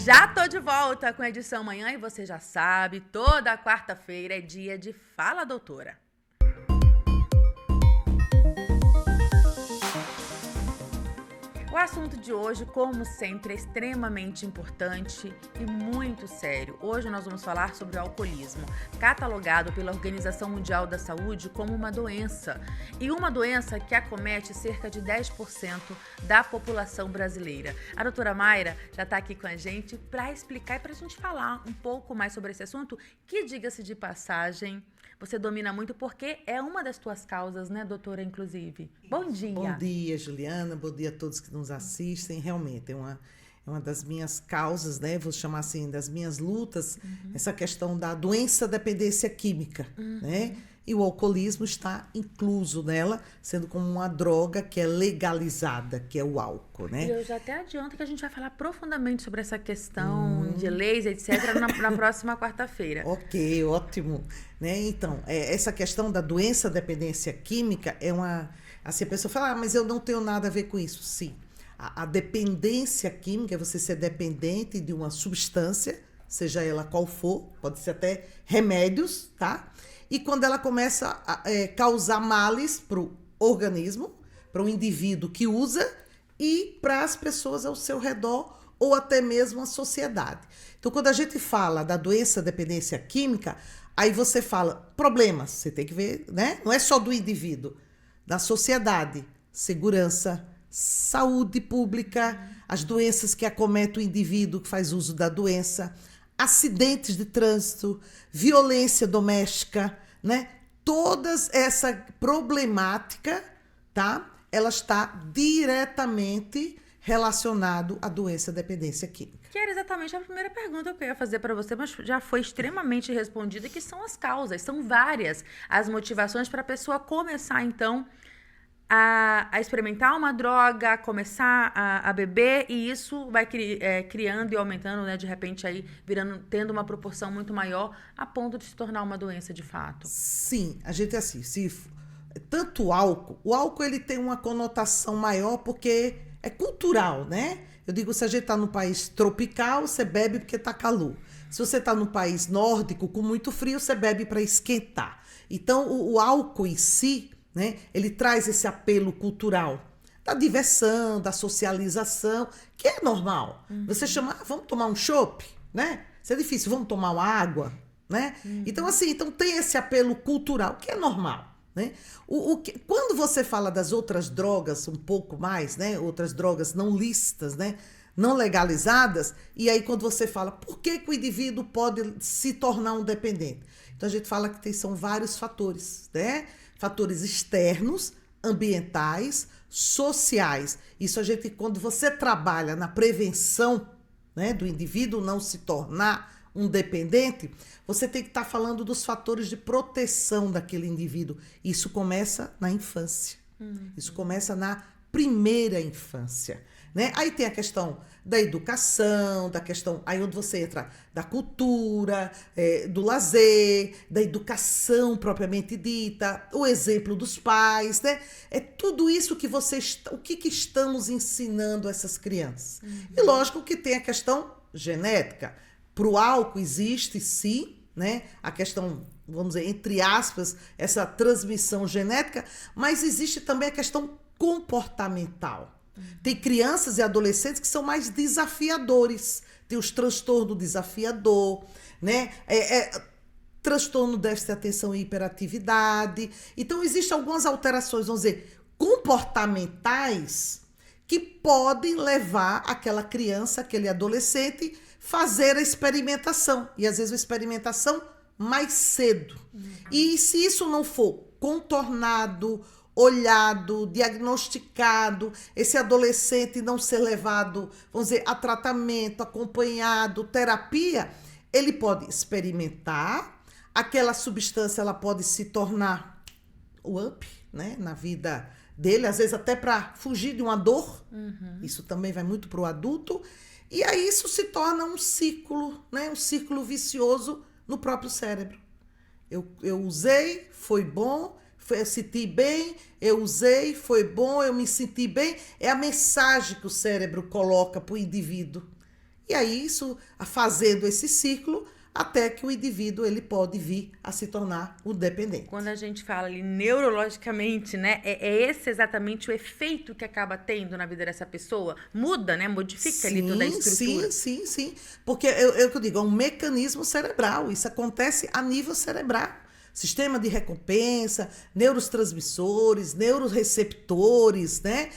Já tô de volta com a edição manhã e você já sabe, toda quarta-feira é dia de Fala Doutora. O assunto de hoje, como sempre, é extremamente importante e muito sério. Hoje nós vamos falar sobre o alcoolismo, catalogado pela Organização Mundial da Saúde como uma doença, e uma doença que acomete cerca de 10% da população brasileira. A doutora Mayra já está aqui com a gente para explicar e para a gente falar um pouco mais sobre esse assunto, que, diga-se de passagem, você domina muito porque é uma das tuas causas, né, doutora, inclusive? Bom dia. Bom dia, Juliana. Bom dia a todos que nos assistem. Realmente, é uma das minhas causas, né? Vou chamar assim, das minhas lutas, essa questão da doença dependência química, né? E o alcoolismo está incluso nela, sendo como uma droga que é legalizada, que é o álcool, né? E eu já até adianto que a gente vai falar profundamente sobre essa questão de leis, etc., na próxima quarta-feira. Ok, ótimo. Né? Então, essa questão da doença dependência química é uma... Assim, a pessoa fala, mas eu não tenho nada a ver com isso. Sim, a dependência química é você ser dependente de uma substância, seja ela qual for, pode ser até remédios, tá? E quando ela começa a causar males para o organismo, para o indivíduo que usa e para as pessoas ao seu redor ou até mesmo a sociedade. Então, quando a gente fala da doença dependência química, aí você fala problemas, você tem que ver, né? Não é só do indivíduo, da sociedade, segurança, saúde pública, as doenças que acometem o indivíduo que faz uso da doença, acidentes de trânsito, violência doméstica, né? Toda essa problemática, tá? Ela está diretamente relacionado à doença dependência química. Que era exatamente a primeira pergunta que eu ia fazer para você, mas já foi extremamente respondida, que são as causas, são várias as motivações para a pessoa começar, então, a experimentar uma droga, a começar a beber, e isso vai criando e aumentando, né, de repente aí tendo uma proporção muito maior a ponto de se tornar uma doença de fato. Sim, a gente assim, tanto o álcool ele tem uma conotação maior porque é cultural, né? Eu digo, se a gente está num país tropical, você bebe porque está calor. Se você está num país nórdico com muito frio, você bebe para esquentar. Então, o álcool em si, né, ele traz esse apelo cultural da diversão, da socialização, que é normal. Você chama, vamos tomar um chopp, né? Isso é difícil, vamos tomar uma água, né? Então, assim, tem esse apelo cultural, que é normal. Né? Quando você fala das outras drogas, um pouco mais, né? Outras drogas não lícitas, né? Não legalizadas, e aí quando você fala por que o indivíduo pode se tornar um dependente? Então a gente fala que são vários fatores, né? Fatores externos, ambientais, sociais. Isso quando você trabalha na prevenção, né, do indivíduo não se tornar um dependente, você tem que estar falando dos fatores de proteção daquele indivíduo. Isso começa na infância. Isso começa na primeira infância. Né? Aí tem a questão da educação, da questão, aí onde você entra, da cultura, do lazer, da educação propriamente dita, o exemplo dos pais, né? É tudo isso que o que estamos ensinando a essas crianças. E lógico que tem a questão genética. Para o álcool existe, sim, né? A questão, vamos dizer, entre aspas, essa transmissão genética, mas existe também a questão comportamental. Tem crianças e adolescentes que são mais desafiadores. Tem os transtornos desafiador, né? Transtorno déficit de atenção e hiperatividade. Então, existem algumas alterações, vamos dizer, comportamentais que podem levar aquela criança, aquele adolescente, fazer a experimentação. E, às vezes, a experimentação mais cedo. E se isso não for contornado, olhado, diagnosticado, esse adolescente não ser levado, vamos dizer, a tratamento, acompanhado, terapia, ele pode experimentar, aquela substância ela pode se tornar o up, né, na vida dele, às vezes até para fugir de uma dor, isso também vai muito para o adulto, e aí isso se torna um ciclo, né, um círculo vicioso no próprio cérebro. Eu usei, foi bom, eu senti bem, eu usei, foi bom, eu me senti bem. É a mensagem que o cérebro coloca para o indivíduo. E aí isso, fazendo esse ciclo, até que o indivíduo ele pode vir a se tornar o dependente. Quando a gente fala ali neurologicamente, né, é esse exatamente o efeito que acaba tendo na vida dessa pessoa? Muda, né? Modifica ali toda a estrutura. Sim. Porque eu que eu digo, é um mecanismo cerebral. Isso acontece a nível cerebral. Sistema de recompensa, neurotransmissores, neuroreceptores, né?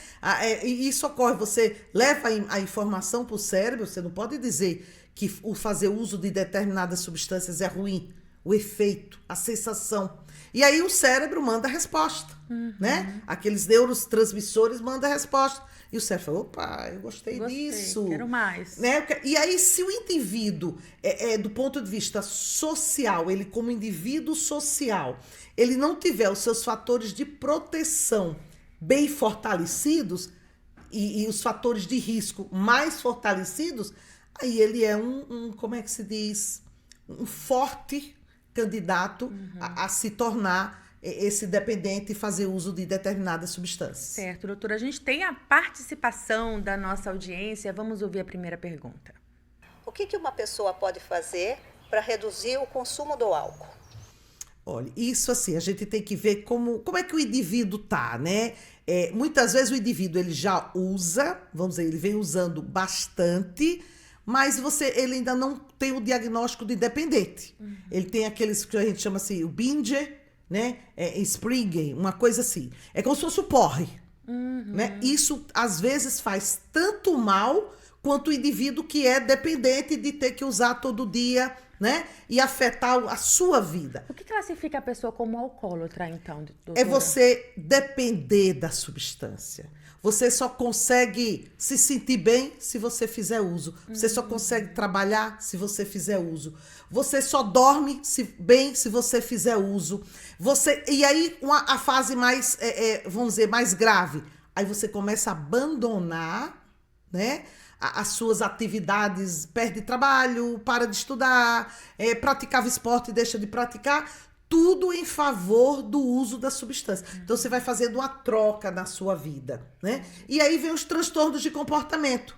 E isso ocorre, você leva a informação para o cérebro, você não pode dizer que o fazer uso de determinadas substâncias é ruim. O efeito, a sensação. E aí o cérebro manda a resposta, né? Aqueles neurotransmissores mandam a resposta. E o cérebro fala, opa, eu gostei disso. Quero mais. Né? E aí, se o indivíduo, do ponto de vista social, ele como indivíduo social, ele não tiver os seus fatores de proteção bem fortalecidos e os fatores de risco mais fortalecidos, aí ele é como é que se diz? Um forte candidato a se tornar esse dependente e fazer uso de determinadas substâncias. Certo, doutora. A gente tem a participação da nossa audiência. Vamos ouvir a primeira pergunta. O que uma pessoa pode fazer para reduzir o consumo do álcool? Olha, isso assim, a gente tem que ver como é que o indivíduo tá, né? Muitas vezes o indivíduo ele já usa, vamos dizer, ele vem usando bastante, mas ele ainda não tem o diagnóstico de dependente. Ele tem aqueles que a gente chama assim, o binge, né? Spring, uma coisa assim. É como se fosse o porre. Né? Isso, às vezes, faz tanto mal quanto o indivíduo que é dependente de ter que usar todo dia, né? E afetar a sua vida. O que classifica a pessoa como alcoólatra, então, doutora? É você depender da substância. Você só consegue se sentir bem se você fizer uso. Você só consegue trabalhar se você fizer uso. Você só dorme bem se você fizer uso. E aí, a fase mais, vamos dizer, mais grave. Aí você começa a abandonar, né, as suas atividades, perde trabalho, para de estudar, praticava esporte e deixa de praticar. Tudo em favor do uso da substância. Então, você vai fazendo uma troca na sua vida, né? E aí vem os transtornos de comportamento.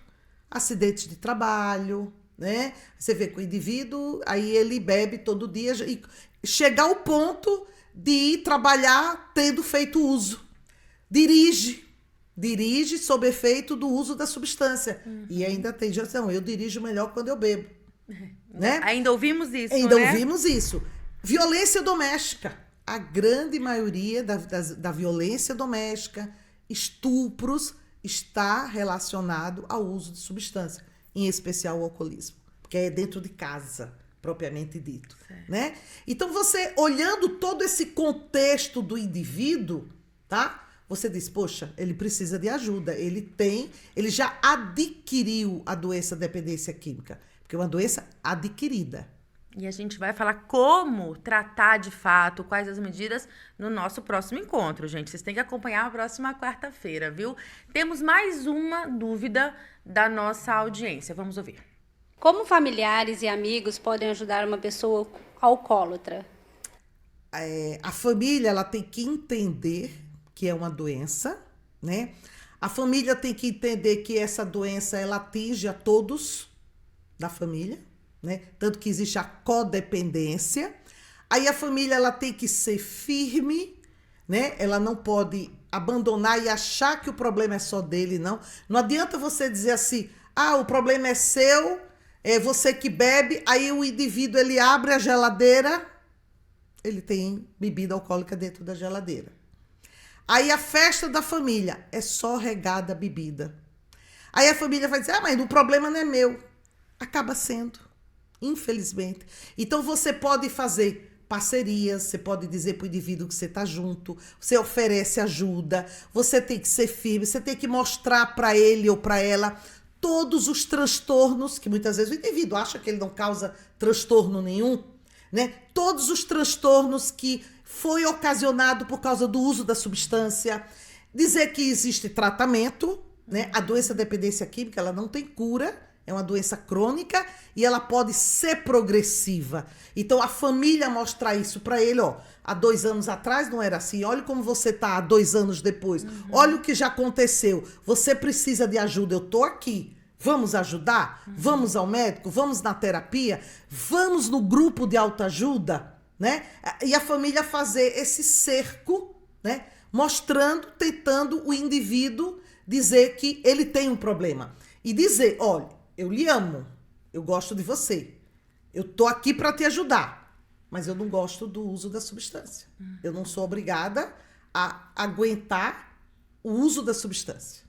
Acidentes de trabalho, né? Você vê que o indivíduo, aí ele bebe todo dia e chega ao ponto de ir trabalhar tendo feito uso. Dirige sob efeito do uso da substância. E ainda tem geração, eu dirijo melhor quando eu bebo. Né? Ainda ouvimos isso, Ainda né? ouvimos isso. Violência doméstica. A grande maioria da violência doméstica, estupros, está relacionado ao uso de substância, em especial o alcoolismo, porque é dentro de casa, propriamente dito. Né? Então, você olhando todo esse contexto do indivíduo, tá? Você diz, poxa, ele precisa de ajuda, ele já adquiriu a doença dependência química, porque é uma doença adquirida. E a gente vai falar como tratar de fato, quais as medidas no nosso próximo encontro, gente. Vocês têm que acompanhar a próxima quarta-feira, viu? Temos mais uma dúvida da nossa audiência. Vamos ouvir. Como familiares e amigos podem ajudar uma pessoa alcoólatra? A família ela tem que entender que é uma doença, né? A família tem que entender que essa doença ela atinge a todos da família. Né? Tanto que existe a codependência. Aí a família ela tem que ser firme, né? Ela não pode abandonar e achar que o problema é só dele, não. Não adianta você dizer assim, o problema é seu, é você que bebe, aí o indivíduo ele abre a geladeira, ele tem bebida alcoólica dentro da geladeira. Aí a festa da família é só regada a bebida. Aí a família vai dizer, mas o problema não é meu. Acaba sendo. Infelizmente. Então, você pode fazer parcerias, você pode dizer para o indivíduo que você está junto, você oferece ajuda, você tem que ser firme, você tem que mostrar para ele ou para ela todos os transtornos, que muitas vezes o indivíduo acha que ele não causa transtorno nenhum, né? Todos os transtornos que foi ocasionado por causa do uso da substância, dizer que existe tratamento, né? A doença da dependência química, ela não tem cura, é uma doença crônica e ela pode ser progressiva. Então, a família mostrar isso para ele, há 2 anos atrás não era assim, olha como você está há 2 anos depois, olha o que já aconteceu, você precisa de ajuda, eu estou aqui, Vamos ajudar? Vamos ao médico? Vamos na terapia? Vamos no grupo de autoajuda? Né? E a família fazer esse cerco, né? Mostrando, tentando o indivíduo dizer que ele tem um problema. E dizer, olha, eu lhe amo, eu gosto de você, eu tô aqui para te ajudar, mas eu não gosto do uso da substância. Eu não sou obrigada a aguentar o uso da substância.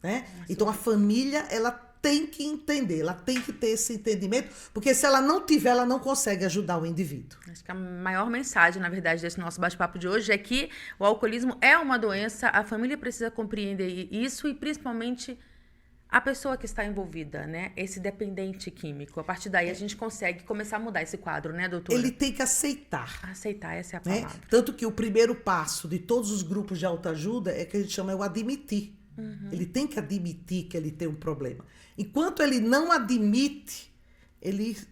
Né? Então a família, ela tem que entender, ela tem que ter esse entendimento, porque se ela não tiver, ela não consegue ajudar o indivíduo. Acho que a maior mensagem, na verdade, desse nosso bate-papo de hoje é que o alcoolismo é uma doença, a família precisa compreender isso e principalmente a pessoa que está envolvida, né? Esse dependente químico. A partir daí a gente consegue começar a mudar esse quadro, né, doutora? Ele tem que aceitar. Aceitar, essa é a Né? palavra. Tanto que o primeiro passo de todos os grupos de autoajuda é que a gente chama o admitir. Ele tem que admitir que ele tem um problema. Enquanto ele não admite,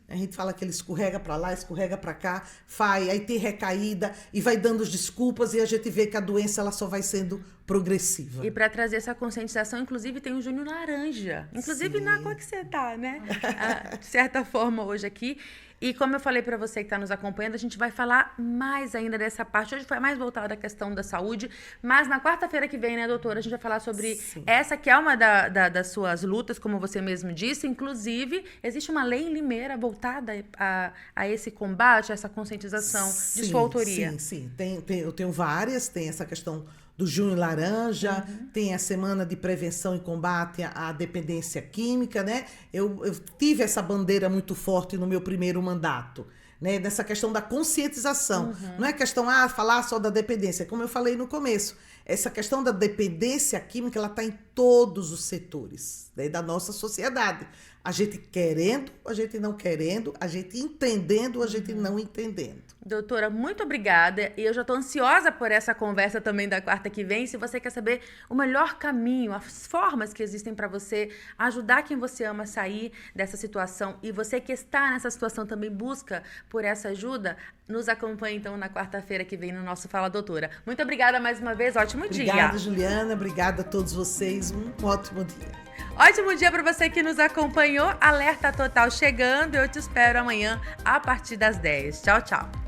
a gente fala que ele escorrega para lá, escorrega para cá, aí tem recaída e vai dando as desculpas e a gente vê que a doença ela só vai sendo progressiva. E para trazer essa conscientização, inclusive tem o Júnior Laranja. Inclusive Sim. na cor que você tá, né? De certa forma hoje aqui. E como eu falei para você que está nos acompanhando, a gente vai falar mais ainda dessa parte. Hoje foi mais voltada à questão da saúde, mas na quarta-feira que vem, né, doutora, a gente vai falar sobre Sim. essa que é uma das suas lutas, como você mesmo disse. Inclusive, existe uma lei em Limeira voltada a esse combate, a essa conscientização de sua autoria. Sim. Eu tenho várias, tem essa questão do Junho Laranja, tem a Semana de Prevenção e Combate à Dependência Química, né? Eu tive essa bandeira muito forte no meu primeiro mandato, né? Nessa questão da conscientização. Não é questão, falar só da dependência. Como eu falei no começo, essa questão da dependência química, ela está em todos os setores, né, da nossa sociedade. A gente querendo, a gente não querendo, a gente entendendo, a gente não entendendo. Doutora, muito obrigada. E eu já estou ansiosa por essa conversa também da quarta que vem. Se você quer saber o melhor caminho, as formas que existem para você ajudar quem você ama a sair dessa situação e você que está nessa situação também busca por essa ajuda, nos acompanhe então na quarta-feira que vem no nosso Fala Doutora. Muito obrigada mais uma vez. Ótimo dia. Obrigada, Juliana. Obrigada a todos vocês. Um ótimo dia. Ótimo dia para você que nos acompanhou. Alerta Total chegando. Eu te espero amanhã a partir das 10. Tchau, tchau.